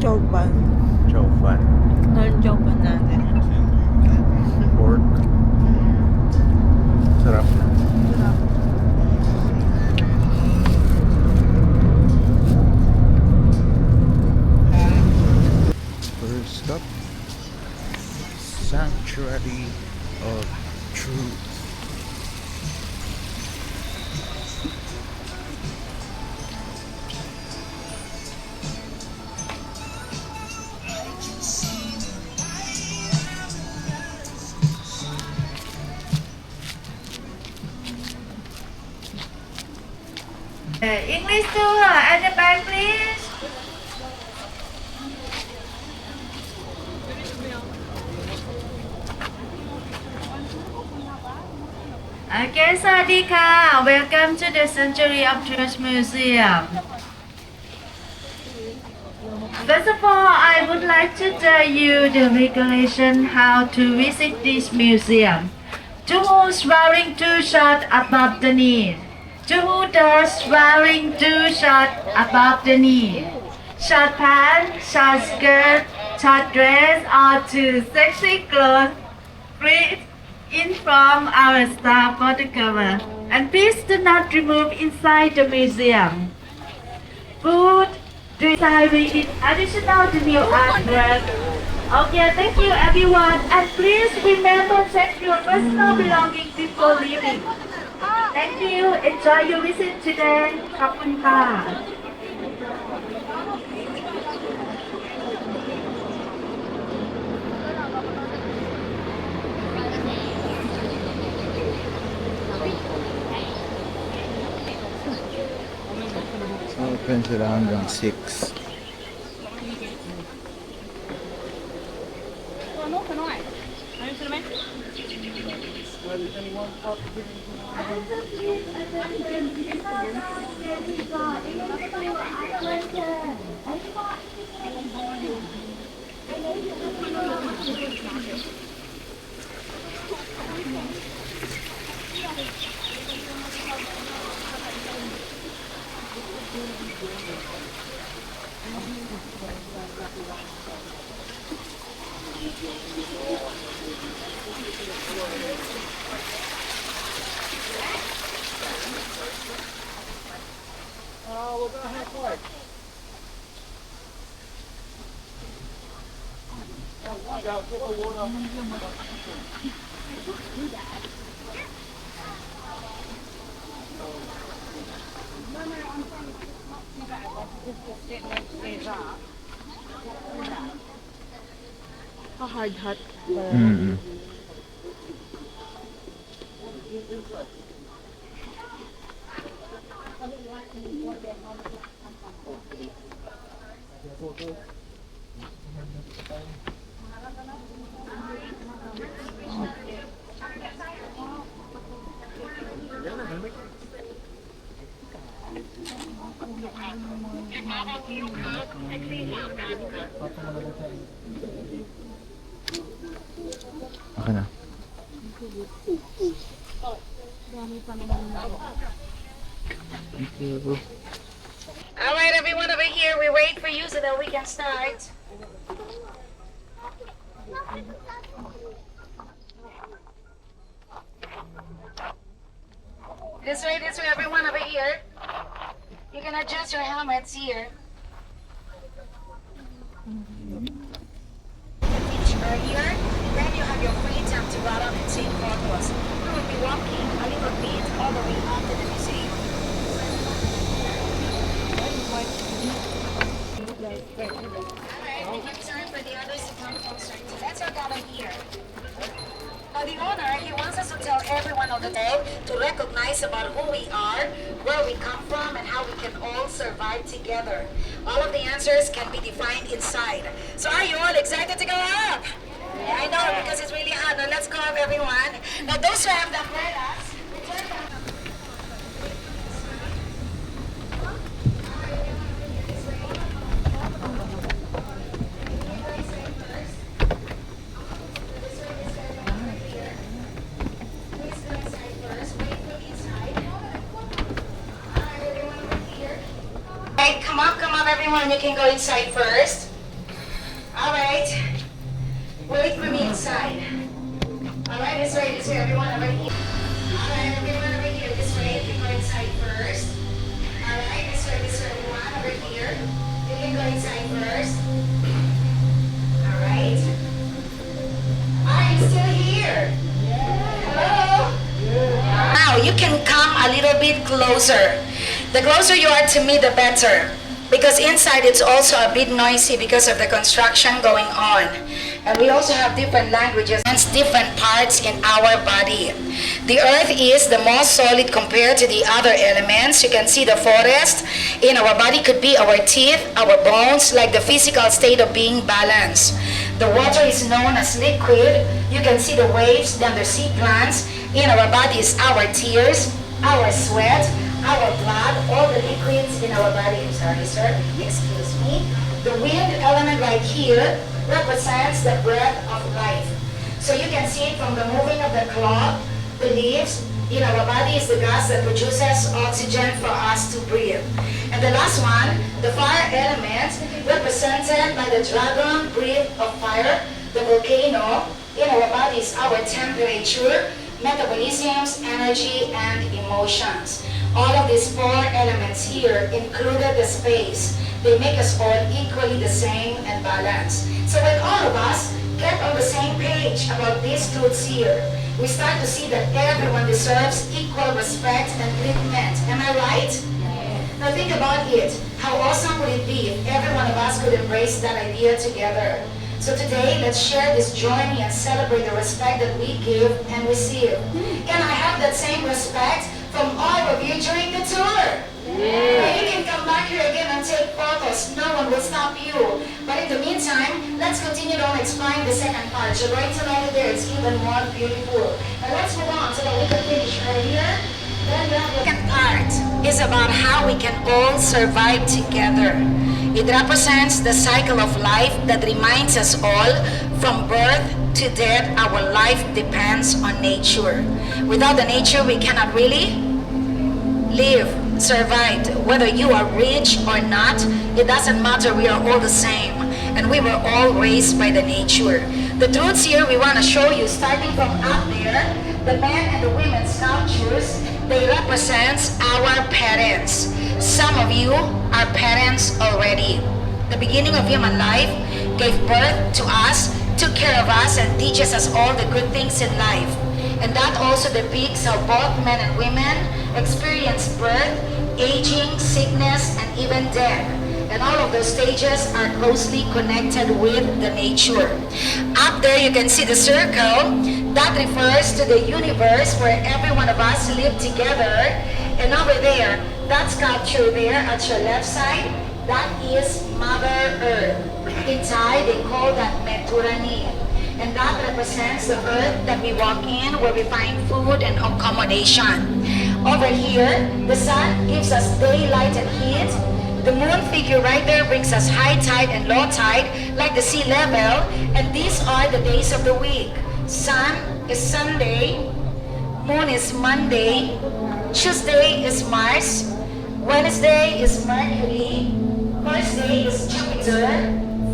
Chopan. Chopan. Anong chopan natin? Pork. Sarap. First stop, Sanctuary of Truth. English tour at the back, please. Okay, Sawadika. Welcome to the Century of Truth Museum. First of all, I would like to tell you the regulation how to visit this museum. Two who's wearing two shorts above the knee. Two hooters wearing two shorts above the knee. Short pants, short skirt, short dress, or two sexy clothes. Please inform our staff for the cover. And please do not remove inside the museum. Food, drink, is additional to new artwork. Okay, thank you everyone. And please remember to check your personal belongings before leaving. Thank you. Enjoy your visit today. ขอบคุณค่ะ Open sila hanggang 6. We'll go halfway. Go, get the water. Hard hat. Okay na. Alright, everyone over here, we wait for you so that we can start. This way, everyone over here. You can adjust your helmets here. Earlier, then you have your free time to run up and take photos. We will be walking a little bit all the way up to the museum. life together? All of the answers can be defined inside. So are you all excited to go up? Yeah, I know because it's really hot. Now let's go up, everyone. Now those who have the umbrellas, return them. Alright, come up everyone, you can go inside first. Alright. Wait for me inside. Alright, this way, everyone over here. Alright, everyone over here, this way, you can go inside first. Alright, this way, everyone over here. You can go inside first. Alright. Are you still here? Hello? Now, you can come a little bit closer. The closer you are to me, the better. Because inside it's also a bit noisy because of the construction going on. And we also have different languages and different parts in our body. The earth is the most solid compared to the other elements. You can see the forest in our body could be our teeth, our bones, like the physical state of being balanced. The water is known as liquid. You can see the waves, then the sea plants. In our bodies, our tears, our sweat, our blood, all the liquids in our body. I'm sorry, sir. Excuse me. The wind element right here represents the breath of life. So you can see it from the moving of the cloud, the leaves. In our body is the gas that produces oxygen for us to breathe. And the last one, the fire element, represented by the dragon breath of fire, the volcano. In our body is our temperature, metabolisms, energy, and emotions. All of these four elements here included the space. They make us all equally the same and balanced. So when all of us get on the same page about these truths here, we start to see that everyone deserves equal respect and treatment. Am I right? Now think about it. How awesome would it be if every one of us could embrace that idea together? So today, let's share this journey and celebrate the respect that we give and receive. Can I have that same respect from all of you during the tour? Yeah. You can come back here again and take photos. No one will stop you. But in the meantime, let's continue on exploring the second part. You're going to know that there it's even more beautiful. Now let's move on so that we can finish earlier. Then the second part is about how we can all survive together. It represents the cycle of life that reminds us all from birth to death, our life depends on nature. Without the nature, we cannot really live, survive. Whether you are rich or not, it doesn't matter. We are all the same. And we were all raised by the nature. The truths here we want to show you, starting from up there, the men and the women sculptures, they represent our parents. Some of you are parents already. The beginning of human life gave birth to us, took care of us, and teaches us all the good things in life. And that also depicts how both men and women experience birth, aging, sickness, and even death. And all of those stages are closely connected with the nature. Up there you can see the circle. That refers to the universe where every one of us live together. And over there, that sculpture there at your left side, that is Mother Earth. In Thai, they call that Meturani. And that represents the earth that we walk in, where we find food and accommodation. Over here, the sun gives us daylight and heat. The moon figure right there brings us high tide and low tide, like the sea level. And these are the days of the week. Sun is Sunday, moon is Monday, Tuesday is Mars, Wednesday is Mercury, Thursday is Jupiter,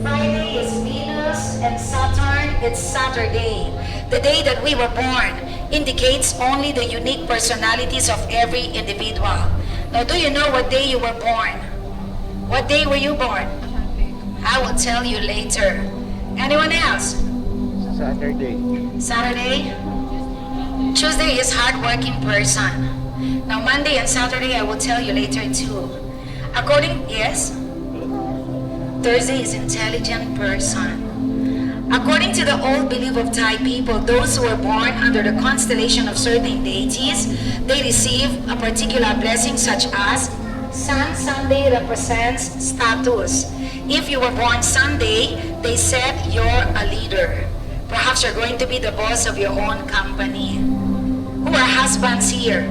Friday is Venus, and Saturn is Saturday. The day that we were born indicates only the unique personalities of every individual. Now, do you know what day you were born? What day were you born? I will tell you later. Anyone else? Saturday. Saturday? Tuesday is hardworking person. Now Monday and Saturday I will tell you later too. Yes? Thursday is intelligent person. According to the old belief of Thai people, those who were born under the constellation of certain deities, they receive a particular blessing such as Sunday represents status. If you were born Sunday, they said you're a leader. Perhaps you're going to be the boss of your own company. Who are husbands here?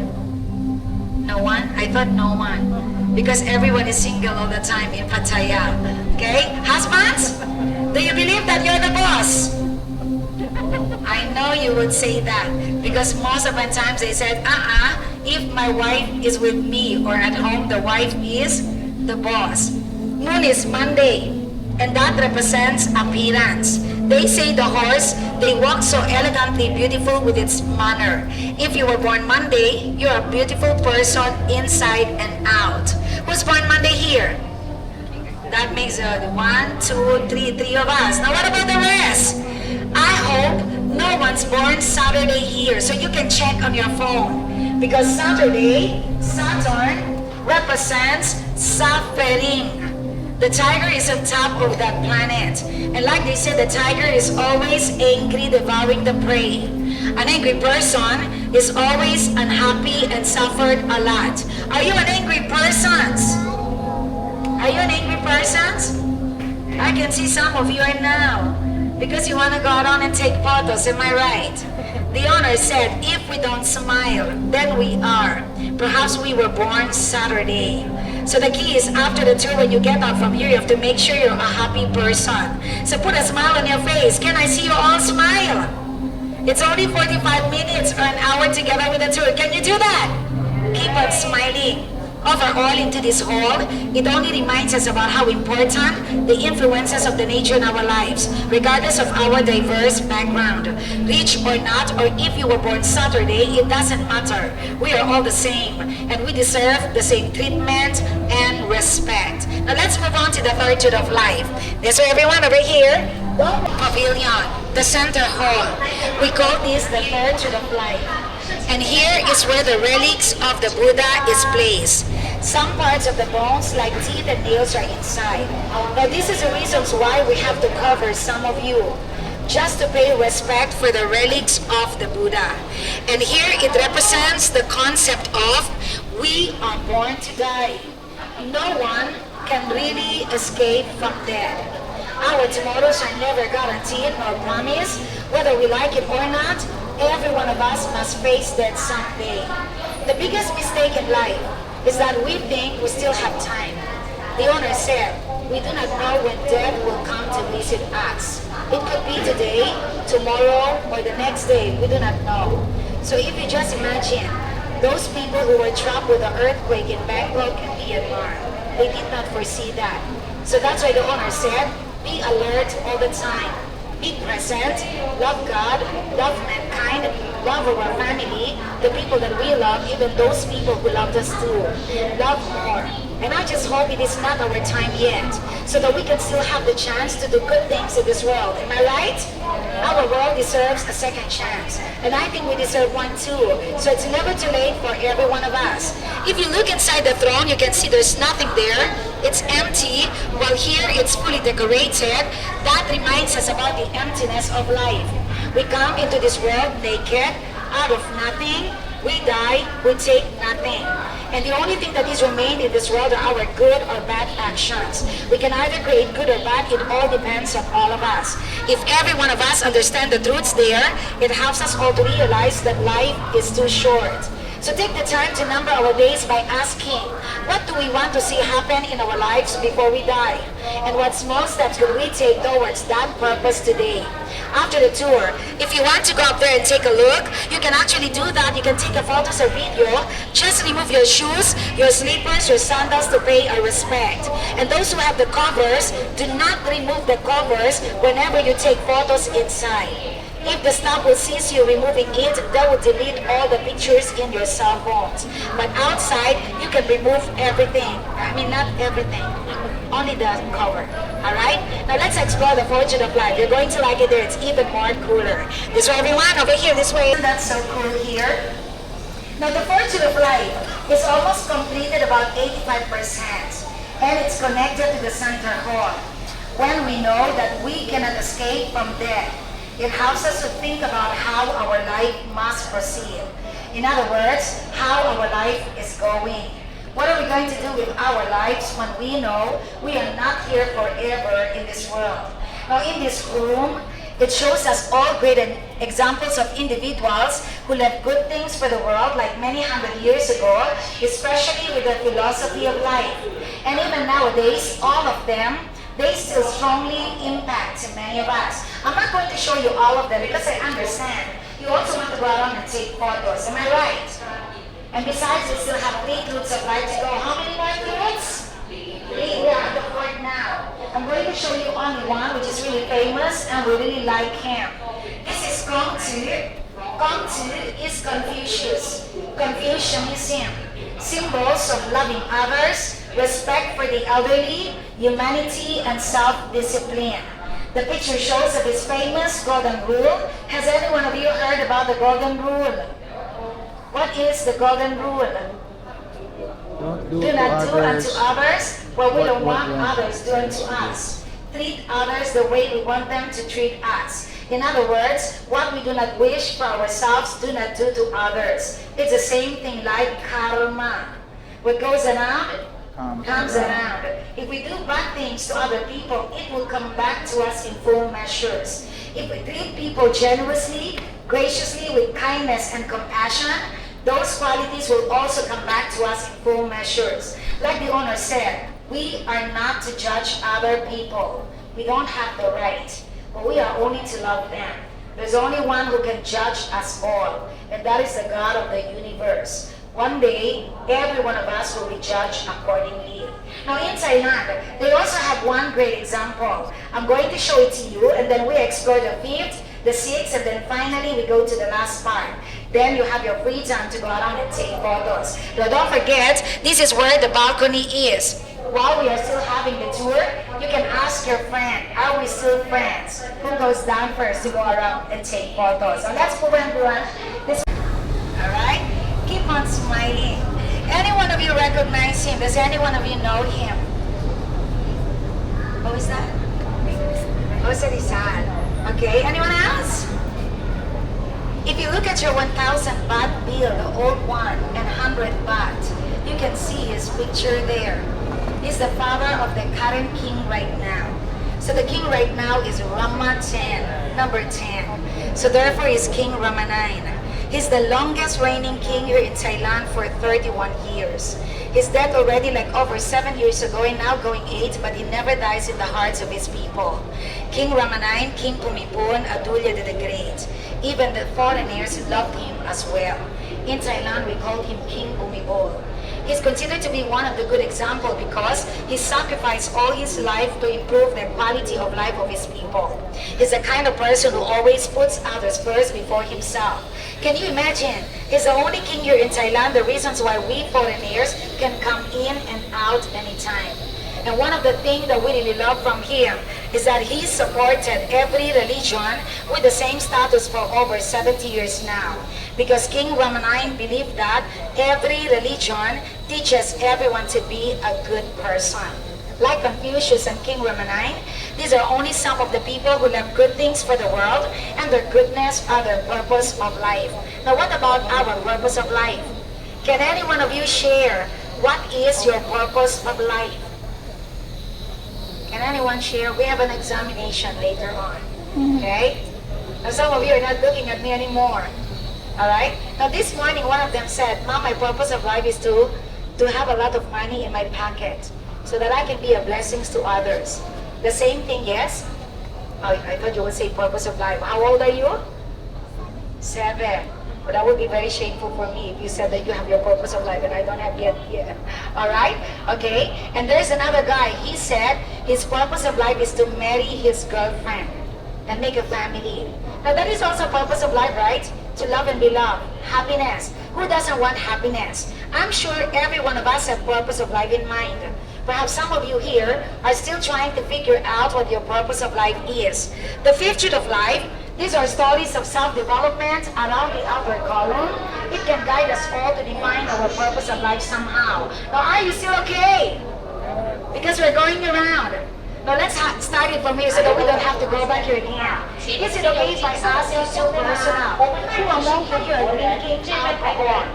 No one? I thought no one. Because everyone is single all the time in Pattaya. Okay? Husbands? Do you believe that you're the boss? I know you would say that. Because most of the times they said, if my wife is with me or at home, the wife is the boss. Moon is Monday. And that represents appearance. They say the horse, they walk so elegantly beautiful with its manner. If you were born Monday, you're a beautiful person inside and out. Who's born Monday here? That makes 3 of us. Now what about the rest? I hope no one's born Saturday here, so you can check on your phone. Because Saturday, Saturn represents suffering. The tiger is on top of that planet. And like they said, the tiger is always angry, devouring the prey. An angry person is always unhappy and suffered a lot. Are you an angry person? Are you an angry person? I can see some of you right now. Because you want to go around and take photos, am I right? The owner said, if we don't smile, then we are. Perhaps we were born Saturday. So the key is after the tour, when you get out from here, you have to make sure you're a happy person. So put a smile on your face. Can I see you all smile? It's only 45 minutes or an hour together with the tour. Can you do that? Keep on smiling. Overall, into this hall, it only reminds us about how important the influences of the nature in our lives, regardless of our diverse background. Rich or not, or if you were born Saturday, it doesn't matter. We are all the same, and we deserve the same treatment and respect. Now let's move on to the third truth of life. Yes, so everyone over here, pavilion, the center hall. We call this the third truth of life. And here is where the relics of the Buddha is placed. Some parts of the bones, like teeth and nails, are inside. Now this is the reasons why we have to cover some of you, just to pay respect for the relics of the Buddha. And here it represents the concept of we are born to die. No one can really escape from death. Our tomorrows are never guaranteed nor promised. Whether we like it or not, every one of us must face death someday. The biggest mistake in life is that we think we still have time. The owner said, we do not know when death will come to visit us. It could be today, tomorrow, or the next day. We do not know. So if you just imagine, those people who were trapped with the earthquake in Bangkok and Myanmar, they did not foresee that. So that's why the owner said, be alert all the time. Be present, love God, love mankind, love our family, the people that we love, even those people who loved us too. Love more. And I just hope it is not our time yet, so that we can still have the chance to do good things in this world. Am I right? Our world deserves a second chance, and I think we deserve one too. So it's never too late for every one of us. If you look inside the throne, you can see there's nothing there. It's empty, while here it's fully decorated. That reminds us about the emptiness of life. We come into this world naked, out of nothing. We die, we take nothing. And the only thing that is remained in this world are our good or bad actions. We can either create good or bad, it all depends on all of us. If every one of us understand the truths there, it helps us all to realize that life is too short. So take the time to number our days by asking, what do we want to see happen in our lives before we die? And what small steps will we take towards that purpose today? After the tour, if you want to go up there and take a look, you can actually do that. You can take a photos or video. Just remove your shoes, your slippers, your sandals to pay our respect. And those who have the covers, do not remove the covers whenever you take photos inside. If the staff will seize you removing it, they will delete all the pictures in your cell phones. But outside, you can remove everything. I mean, not everything. Only the cover. Alright? Now let's explore the fortune of life. You're going to like it there. It's even more cooler. This way, everyone. Over here, this way. That's so cool here. Now the fortune of life is almost completed about 85%. And it's connected to the center hall. When we know that we cannot escape from death, it helps us to think about how our life must proceed. In other words, how our life is going. What are we are we going to do with our lives when we know we are not here forever in this world? Now in this room, it shows us all great examples of individuals who left good things for the world like many hundred years ago, especially with their philosophy of life. And even nowadays, all of them, they still strongly impact many of us. I'm not going to show you all of them because I understand you also want to go around and take photos. Am I right? And besides, we still have 3 truths of life to go. How many more truths? 3. We are at the 4th now. I'm going to show you only one, which is really famous, and we really like him. This is Gongzi. Gongzi is Confucius. Confucianism. Symbols of loving others, respect for the elderly, humanity, and self-discipline. The picture shows of his famous golden rule. Has any one of you heard about the golden rule? What is the golden rule? Do not do unto others what we don't want others do unto us. Treat others the way we want them to treat us. In other words, what we do not wish for ourselves, do not do to others. It's the same thing like karma. What goes around comes around. If we do bad things to other people, it will come back to us in full measures. If we treat people generously, graciously, with kindness and compassion, those qualities will also come back to us in full measures. Like the owner said, we are not to judge other people. We don't have the right, but we are only to love them. There's only one who can judge us all, and that is the God of the universe. One day, every one of us will be judged accordingly. Now in Thailand, they also have one great example. I'm going to show it to you, and then we explore the 5th, the 6th, and then finally we go to the last part. Then you have your free time to go around and take photos. Now don't forget, this is where the balcony is. While we are still having the tour, you can ask your friend, are we still friends? Who goes down first to go around and take photos? So let's move everyone. Alright? Keep on smiling. Any one of you recognize him? Does any one of you know him? Who is that? Jose Rizal. Okay, anyone else? If you look at your 1,000 baht bill, the old one, and 100 baht, you can see his picture there. He's the father of the current king right now. So the king right now is Rama 10, number 10. So therefore he's King Rama 9. He's the longest reigning king here in Thailand for 31 years. He's dead already like over 7 years ago and now going 8, but he never dies in the hearts of his people. King Rama 9, King Pumipon, Adulya the Great. Even the foreigners loved him as well. In Thailand, we called him King Bumibol. He's considered to be one of the good examples because he sacrificed all his life to improve the quality of life of his people. He's the kind of person who always puts others first before himself. Can you imagine? He's the only king here in Thailand, the reasons why we foreigners can come in and out anytime. And one of the things that we really love from him is that he supported every religion with the same status for over 70 years now. Because King Rama 9 believed that every religion teaches everyone to be a good person. Like Confucius and King Rama 9, these are only some of the people who left good things for the world, and their goodness are their purpose of life. Now what about our purpose of life? Can any one of you share what is your purpose of life? Can anyone share? We have an examination later on. Okay? Now some of you are not looking at me anymore. Alright? Now this morning one of them said, Mom, my purpose of life is to have a lot of money in my pocket so that I can be a blessing to others. The same thing, yes? Oh, I thought you would say purpose of life. How old are you? 7. But that would be very shameful for me if you said that you have your purpose of life and I don't have yet. Alright? Okay? And there's another guy. He said his purpose of life is to marry his girlfriend and make a family. Now that is also purpose of life, right? To love and be loved. Happiness. Who doesn't want happiness? I'm sure every one of us have purpose of life in mind. Perhaps some of you here are still trying to figure out what your purpose of life is. The 5th truth of life, these are stories of self-development around the outer column. It can guide us all to define our purpose of life somehow. Now, are you still okay? Because we're going around. Now let's start it from here so that we don't have to go back here again. Is it okay if I ask you two personal? Who among you here are drinking alcohol?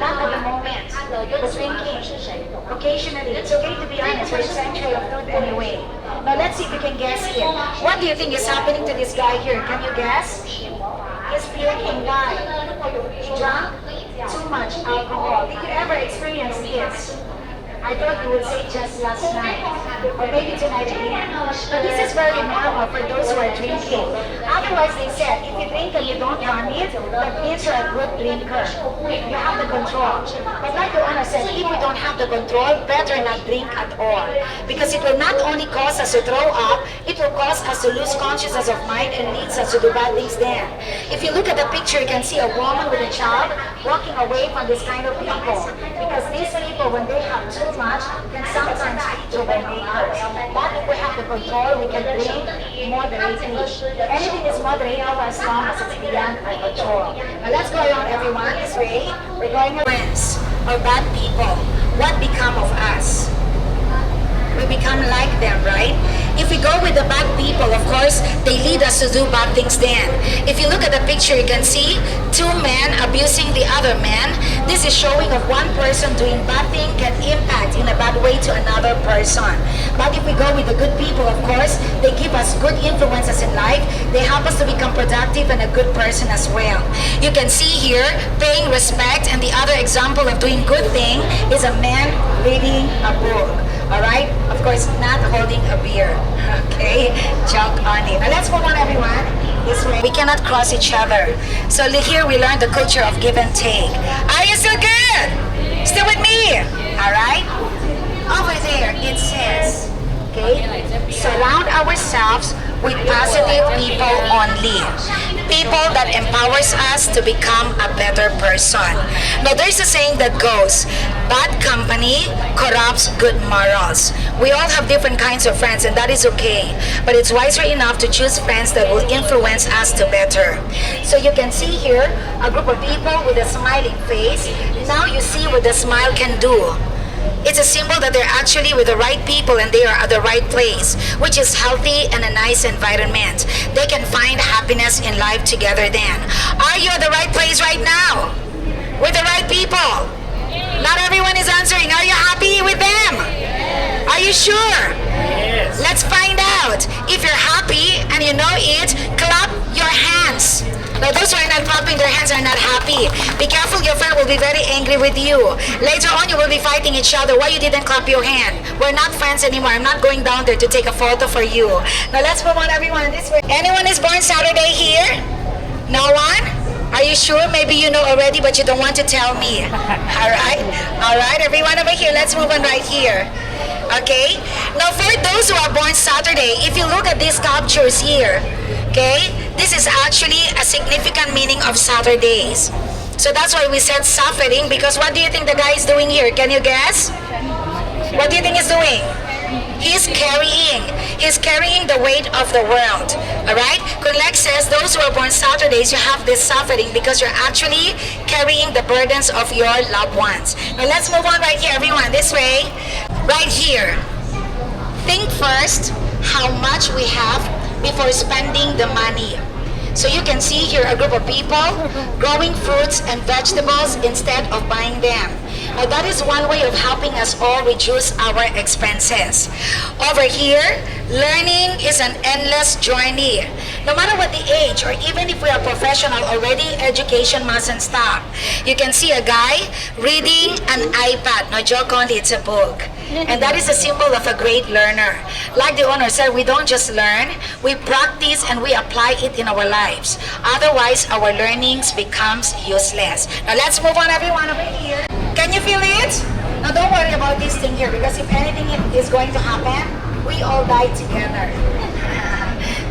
Not at the moment, but drinking. Occasionally. It's okay to be honest, we're a century of truth anyway. Now let's see if you can guess here. What do you think is happening to this guy here? Can you guess? He's puking. Why? Drunk? Too much alcohol. Did you ever experience this? I thought you would say just last night, or maybe tonight again. But this is very normal for those who are drinking. Otherwise, they said, if you drink and you don't vomit, that means you're a good drinker. You have the control. But like the owner said, if we don't have the control, better not drink at all. Because it will not only cause us to throw up, it will cause us to lose consciousness of mind and leads us to do bad things then. If you look at the picture, you can see a woman with a child walking away from this kind of people. Because these people, when they have too much, can sometimes lead to their makers. But if we have the control, we can drink moderately. Anything is moderate as long as it's beyond our control. Now let's go around everyone this way. We're going around friends or bad people. What become of us? We become like them, right? If we go with the bad people, of course, they lead us to do bad things then. If you look at the picture, you can see two men abusing the other man. This is showing of one person doing bad thing can impact in a bad way to another person. But if we go with the good people, of course, they give us good influences in life. They help us to become productive and a good person as well. You can see here, paying respect, and the other example of doing good thing is a man reading a book. Alright? Of course, not holding a beer. Okay? Joke on it. Now let's move on, everyone. This way. We cannot cross each other. So here we learn the culture of give and take. Are you still good? Still with me? Alright? Over there, it says, okay? Surround ourselves with positive people only. People that empowers us to become a better person. Now there's a saying that goes, bad company corrupts good morals. We all have different kinds of friends and that is okay. But it's wiser enough to choose friends that will influence us to better. So you can see here a group of people with a smiling face. Now you see what the smile can do. It's a symbol that they're actually with the right people and they are at the right place, which is healthy and a nice environment. They can find happiness in life together then. Are you at the right place right now? With the right people? Not everyone is answering. Are you happy with them? Are you sure? Yes. Let's find out. If you're happy and you know it, clap your hands. Now those who are not clapping their hands are not happy. Be careful, your friend will be very angry with you. Later on you will be fighting each other. Why you didn't clap your hand? We're not friends anymore. I'm not going down there to take a photo for you. Now let's move on, everyone this way. Anyone is born Saturday here? No one? Are you sure? Maybe you know already but you don't want to tell me. Alright, everyone over here. Let's move on right here. Okay? Now for those who are born Saturday, if you look at these sculptures here, okay, this is actually a significant meaning of Saturdays. So that's why we said suffering, because what do you think the guy is doing here? Can you guess? What do you think he's doing? He's carrying the weight of the world. Alright? Kunlek says those who are born Saturdays, you have this suffering because you're actually carrying the burdens of your loved ones. Now let's move on right here, everyone. This way. Right here. Think first how much we have before spending the money. So you can see here a group of people growing fruits and vegetables instead of buying them. Now that is one way of helping us all reduce our expenses. Over here, learning is an endless journey. No matter what the age or even if we are professional already, education mustn't stop. You can see a guy reading an iPad. No joke only, it's a book. And that is a symbol of a great learner. Like the owner said, we don't just learn, we practice and we apply it in our lives. Otherwise, our learnings becomes useless. Now let's move on, everyone, over here. Can you feel it? Now don't worry about this thing here, because if anything is going to happen, we all die together.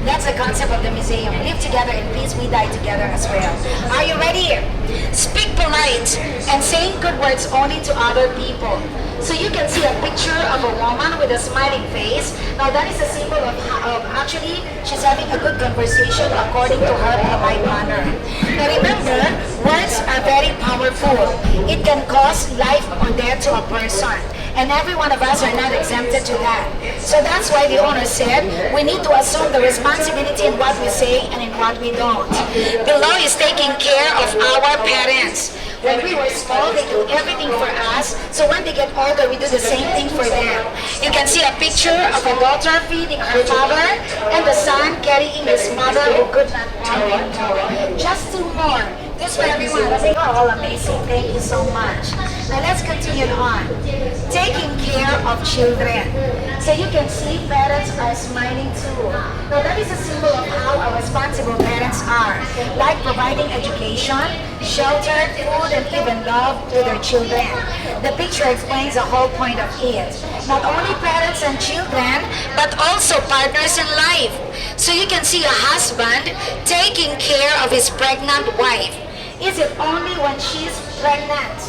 That's the concept of the museum. Live together in peace, we die together as well. Are you ready? Speak polite and saying good words only to other people. So you can see a picture of a woman with a smiling face. Now that is a symbol of actually she's having a good conversation according to her polite manner. Now remember, words are very powerful. It can cause life or death to a person. And every one of us are not exempted to that. So that's why the owner said we need to assume the responsibility in what we say and in what we don't. Below is taking care of our parents. When we were small, they do everything for us. So when they get older, we do the same thing for them. You can see a picture of a daughter feeding her father and the son carrying his mother who could not walk. Just two more. This for everyone. I think all amazing. Thank you so much. Now let's continue on. Taking care of children. So you can see parents are smiling too. Now that is a symbol of how our responsible parents are. Like providing education, shelter, food, and even love to their children. The picture explains the whole point of it. Not only parents and children, but also partners in life. So you can see a husband taking care of his pregnant wife. Is it only when she's pregnant?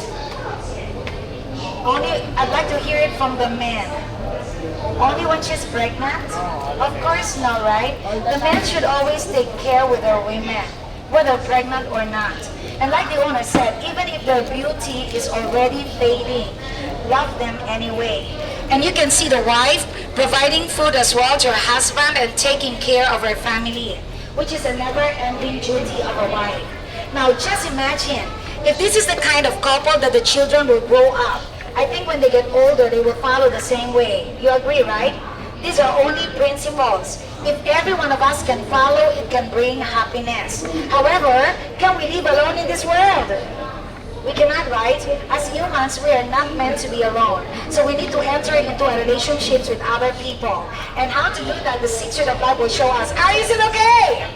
Only, I'd like to hear it from the men. Only when she's pregnant? Of course not, right? The men should always take care with their women, whether pregnant or not. And like the owner said, even if their beauty is already fading, love them anyway. And you can see the wife providing food as well to her husband and taking care of her family, which is a never-ending duty of a wife. Now just imagine, if this is the kind of couple that the children will grow up, I think when they get older, they will follow the same way. You agree, right? These are only principles. If every one of us can follow, it can bring happiness. However, can we live alone in this world? We cannot, right? As humans, we are not meant to be alone. So we need to enter into our relationships with other people. And how to do that, the secret of life will show us. Is it okay?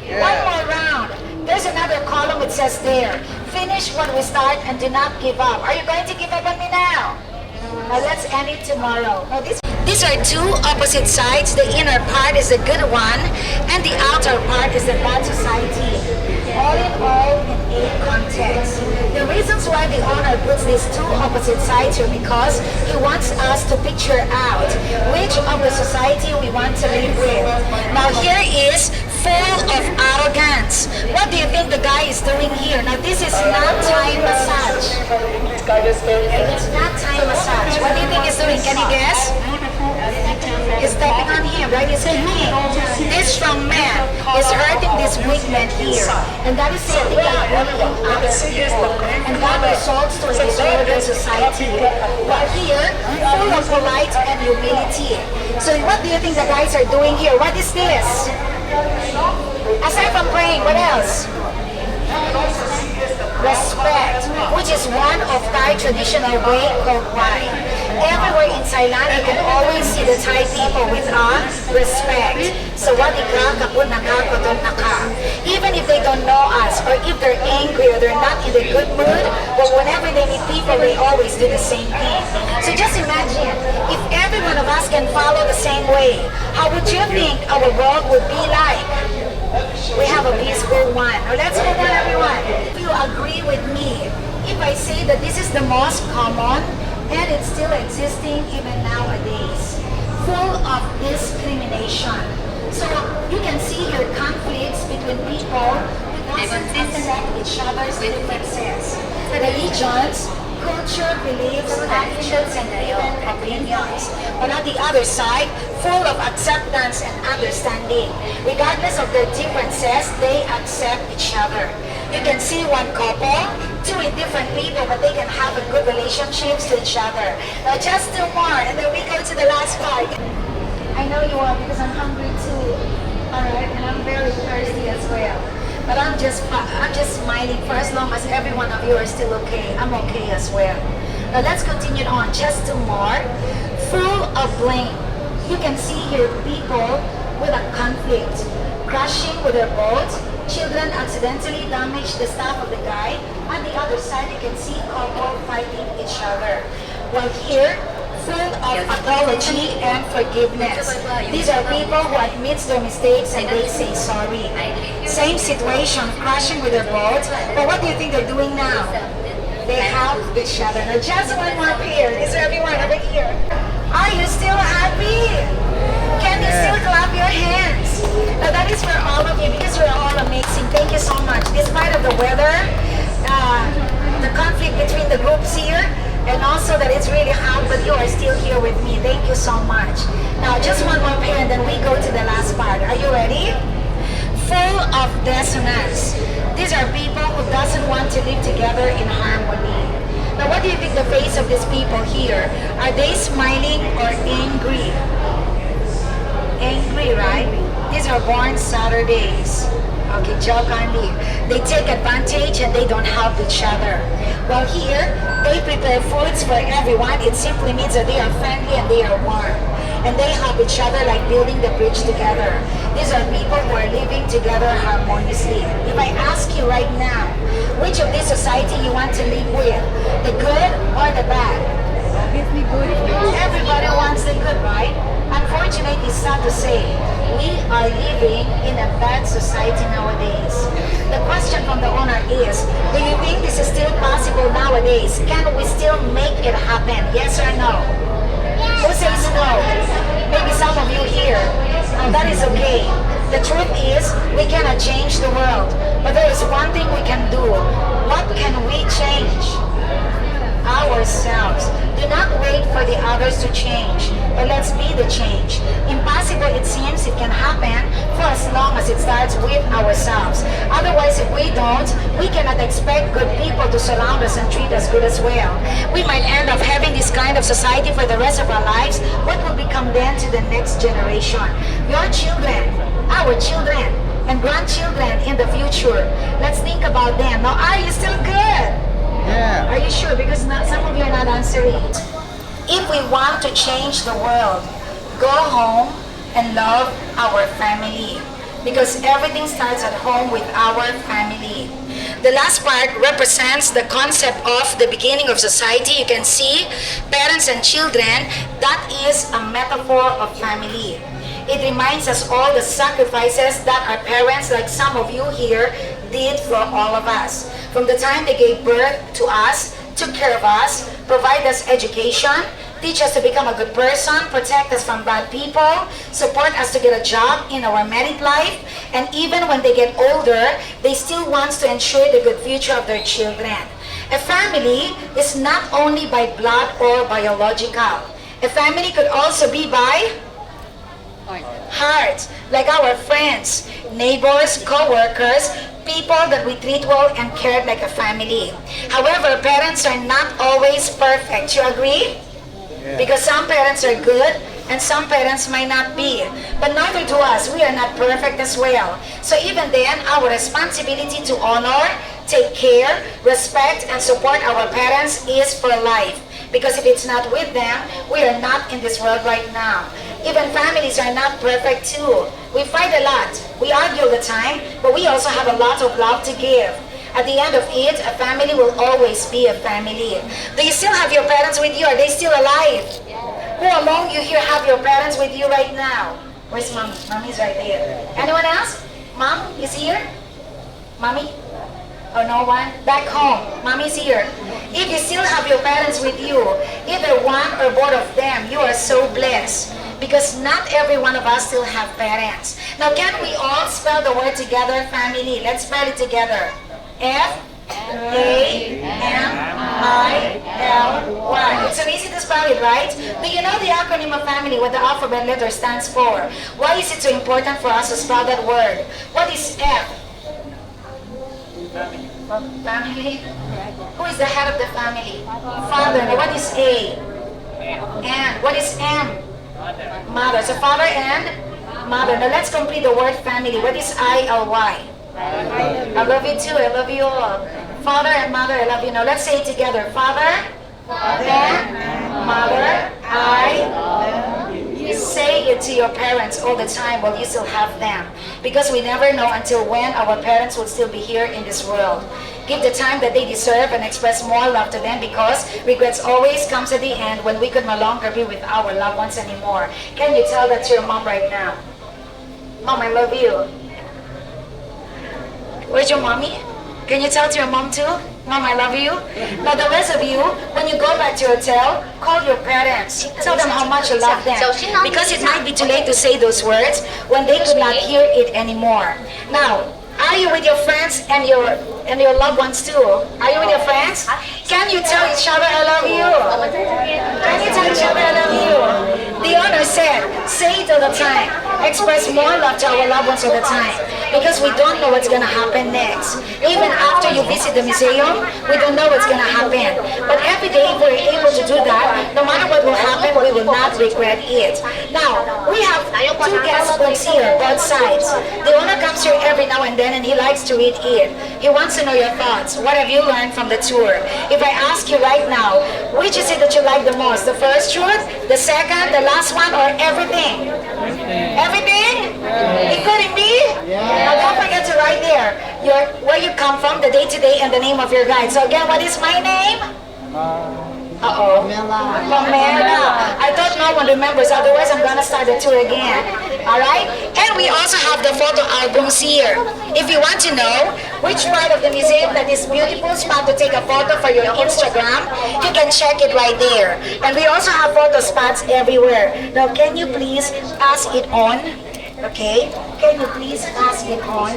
Yeah. One more round. There's another column, it says there, finish what we start and do not give up. Are you going to give up on me now? Now let's end it tomorrow. Now these are two opposite sides. The inner part is the good one, and the outer part is the bad society. All in all, in a context. The reasons why the owner puts these two opposite sides are because he wants us to picture out which of the society we want to live with. Now here is full of arrogance. What do you think the guy is doing here? Now this is not Thai massage. It's not Thai massage. What do you think he's doing? Can you guess? He's stepping on him, right? He's kicking. This strong man is hurting this weak man here. And that is something like bullying other people. And that results to a disordered society. But here, full of polite and humility. So what do you think the guys are doing here? What is this? Aside from praying, what else? Respect, which is one of Thai traditional way called wine. Everywhere in Thailand, you can always see the Thai people with respect. So what even if they don't know us, or if they're angry or they're not in a good mood, but whenever they meet people, they always do the same thing. So just imagine, if every one of us can follow the same way, how would you think our world would be like? We have a peaceful one. Now let's move on, everyone. If you agree with me, if I say that this is the most common and it's still existing even nowadays, full of discrimination. So you can see here conflicts between people who doesn't accept each other's differences. Religions, culture, beliefs, attitudes, and even opinions. But on the other side, full of acceptance and understanding. Regardless of their differences, they accept each other. You can see one couple, two different people, but they can have a good relationships to each other. Now just two more, and then we go to the last part. I know you are because I'm hungry too. Alright, and I'm very thirsty as well. But I'm just smiling for as long as every one of you are still okay. I'm okay as well. Now let's continue on. Just two more. Full of blame. You can see here people with a conflict, crashing with their boat. Children accidentally damage the stuff of the guy. On the other side, you can see couple fighting each other. While here, full of apology and forgiveness. These are people who admit their mistakes and they say sorry. Same situation, crashing with their boat, but what do you think they're doing now? They help each other. Now just one more pair. Is there everyone over here? Are you still happy? Can you still clap your hands? Now that is for all of you because you're all amazing. Thank you so much. Despite of the weather, the conflict between the groups here, and also that it's really hot, but you are still here with me. Thank you so much. Now, just one more pair and then we go to the last part. Are you ready? Full of dissonance. These are people who doesn't want to live together in harmony. Now, what do you think the face of these people here? Are they smiling or angry? Angry, right? These are born Saturdays. Okay, joke only. They take advantage and they don't help each other. While here, they prepare foods for everyone. It simply means that they are friendly and they are warm. And they help each other like building the bridge together. These are people who are living together harmoniously. If I ask you right now, which of this society you want to live with? The good or the bad? Obviously good. Everybody wants the good, right? Unfortunately, it's sad to say, we are living in a bad society nowadays. The question from the owner is, do you think this is still possible nowadays? Can we still make it happen? Yes or no? Who says no? Maybe some of you here. Now that is okay. The truth is, we cannot change the world. But there is one thing we can do. What can we change? Ourselves. Do not wait for the others to change, but let's be the change. Impossible it seems, it can happen for as long as it starts with ourselves. Otherwise, if we don't, we cannot expect good people to surround us and treat us good as well. We might end up having this kind of society for the rest of our lives. What will become then to the next generation? Your children, our children, and grandchildren in the future. Let's think about them. Now, are you still good? Yeah. Are you sure? Because some of you are not answering. If we want to change the world, go home and love our family. Because everything starts at home with our family. The last part represents the concept of the beginning of society. You can see parents and children. That is a metaphor of family. It reminds us all the sacrifices that our parents, like some of you here, did for all of us. From the time they gave birth to us, took care of us, provide us education, teach us to become a good person, protect us from bad people, support us to get a job in our married life, and even when they get older, they still want to ensure the good future of their children. A family is not only by blood or biological. A family could also be by heart, like our friends, neighbors, co-workers, people that we treat well and care like a family. However, parents are not always perfect. You agree? Yeah. Because some parents are good and some parents might not be. But neither to us. We are not perfect as well. So even then, our responsibility to honor, take care, respect, and support our parents is for life. Because if it's not with them, we are not in this world right now. Even families are not perfect too. We fight a lot. We argue all the time, but we also have a lot of love to give. At the end of it, a family will always be a family. Do you still have your parents with you? Are they still alive? Who among you here have your parents with you right now? Where's mommy? Mommy's right there. Anyone else? Mom is here? Mommy? Or no one? Back home, mommy's here. If you still have your parents with you, either one or both of them, you are so blessed. Because not every one of us still have parents. Now can we all spell the word together, family? Let's spell it together. F-A-M-I-L-Y. It's so easy to spell it, right? Do you know the acronym of family, what the alphabet letter stands for? Why is it so important for us to spell that word? What is F? Family. Who is the head of the family? Father. Now what is A? And what is M? Mother. So father and mother. Now let's complete the word family. What is I-L-Y? I love you too. I love you all. Father and mother, I love you. Now let's say it together. Father and mother, I love you. Say it to your parents all the time while you still have them. Because we never know until when our parents will still be here in this world. Give the time that they deserve and express more love to them, because regrets always comes at the end when we could no longer be with our loved ones anymore. Can you tell that to your mom right now? Mom, I love you. Where's your mommy? Can you tell to your mom too? Mom, I love you. Now the rest of you, when you go back to your hotel, call your parents. Tell them how much you love them. Because it might be too late to say those words when they could not hear it anymore. Now, are you with your friends and your loved ones too? Are you with your friends? Can you tell each other I love you? Can you tell each all the time. Express more love to our loved ones all the time. Because we don't know what's gonna happen next. Even after you visit the museum, we don't know what's gonna happen. But every day if we're able to do that, no matter what will happen, we will not regret it. Now, we have two guest books here, both sides. The owner comes here every now and then and he likes to read it. He wants to know your thoughts. What have you learned from the tour? If I ask you right now, which is it that you like the most? The first truth, the second, the last one, or everything? Everything? Including me? Now don't forget to write there where you come from, the day-to-day, and the name of your guide. So again, what is my name? Uh-oh. Pamela. I thought no one remembers, otherwise I'm gonna start the tour again. Alright? And we also have the photo albums here. If you want to know which part of the museum that is beautiful spot to take a photo for your Instagram, you can check it right there. And we also have photo spots everywhere. Now can you please pass it on? Okay, can you please pass it on?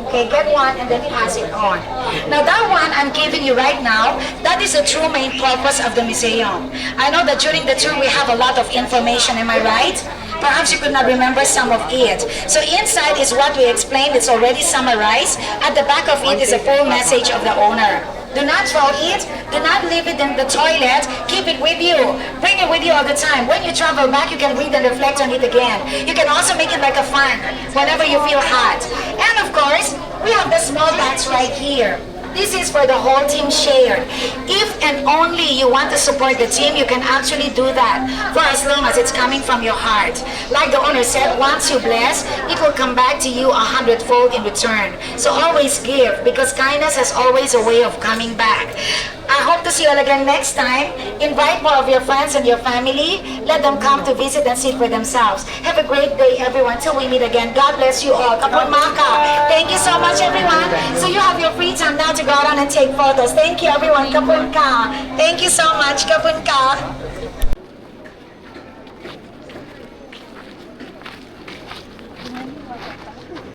Okay, get one and then pass it on. Now that one I'm giving you right now, that is the true main purpose of the museum. I know that during the tour we have a lot of information, am I right? Perhaps you could not remember some of it. So inside is what we explained, it's already summarized. At the back of it is a full message of the owner. Do not throw it. Do not leave it in the toilet. Keep it with you. Bring it with you all the time. When you travel back, you can read and reflect on it again. You can also make it like a fun whenever you feel hot. And of course, we have the small bags right here. This is for the whole team shared. If and only you want to support the team, you can actually do that for as long as it's coming from your heart. Like the owner said, once you bless, it will come back to you 100-fold in return. So always give, because kindness has always a way of coming back. I hope to see you all again next time. Invite more of your friends and your family. Let them come to visit and see it for themselves. Have a great day, everyone, till we meet again. God bless you all. Kapun Maka. Thank you so much, everyone. So you have your free time now to go out and take photos. Thank you, everyone. Kapun Ka. Thank you so much. Kapun Ka.